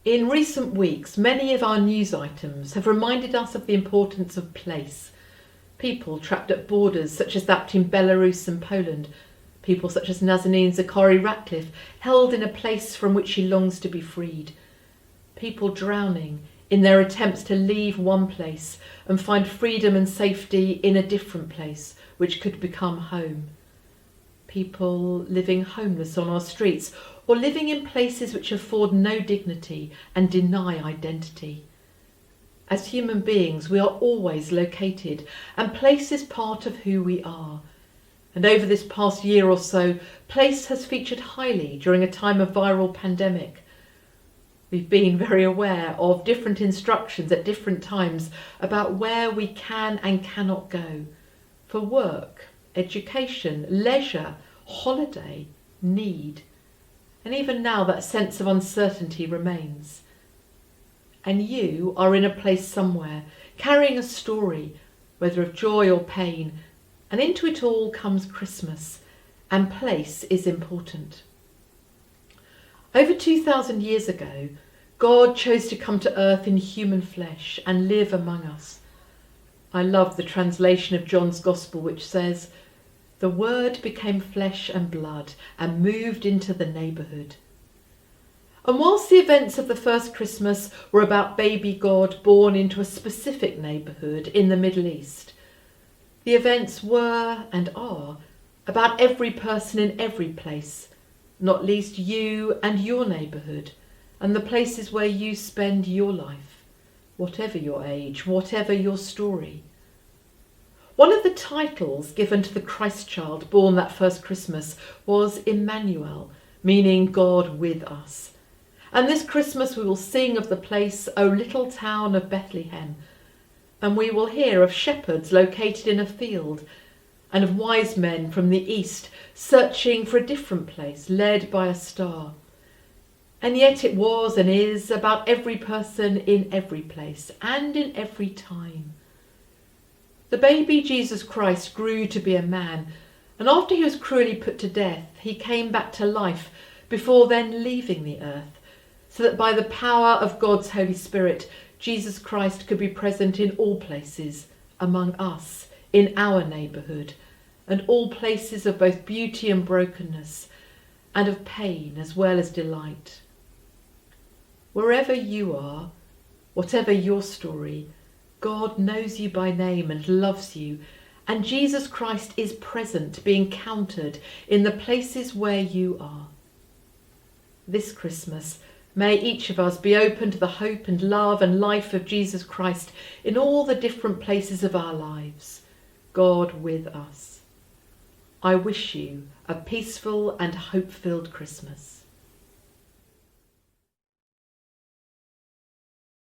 In recent weeks, many of our news items have reminded us of the importance of place. People trapped at borders such as that between Belarus and Poland. People such as Nazanin Zacharia Ratcliffe, held in a place from which she longs to be freed. People drowning in their attempts to leave one place and find freedom and safety in a different place, which could become home. People living homeless on our streets, or living in places which afford no dignity and deny identity. As human beings, we are always located, and place is part of who we are. And over this past year or so, place has featured highly during a time of viral pandemic. We've been very aware of different instructions at different times about where we can and cannot go for work, education, leisure, holiday, need. And even now that sense of uncertainty remains. And you are in a place somewhere, carrying a story, whether of joy or pain, and into it all comes Christmas, and place is important. Over 2,000 years ago, God chose to come to earth in human flesh and live among us. I love the translation of John's Gospel, which says, "The Word became flesh and blood and moved into the neighbourhood." And whilst the events of the first Christmas were about baby God born into a specific neighbourhood in the Middle East, the events were and are about every person in every place, not least you and your neighbourhood, and the places where you spend your life, whatever your age, whatever your story. One of the titles given to the Christ child born that first Christmas was Emmanuel, meaning God with us. And this Christmas we will sing of the place, O little town of Bethlehem, and we will hear of shepherds located in a field, and of wise men from the east searching for a different place, led by a star. And yet it was and is about every person in every place and in every time. The baby Jesus Christ grew to be a man, and after he was cruelly put to death, he came back to life before then leaving the earth, so that by the power of God's Holy Spirit, Jesus Christ could be present in all places, among us, in our neighbourhood, and all places of both beauty and brokenness, and of pain as well as delight. Wherever you are, whatever your story, God knows you by name and loves you, and Jesus Christ is present, being counted in the places where you are. This Christmas, may each of us be open to the hope and love and life of Jesus Christ in all the different places of our lives. God with us. I wish you a peaceful and hope-filled Christmas.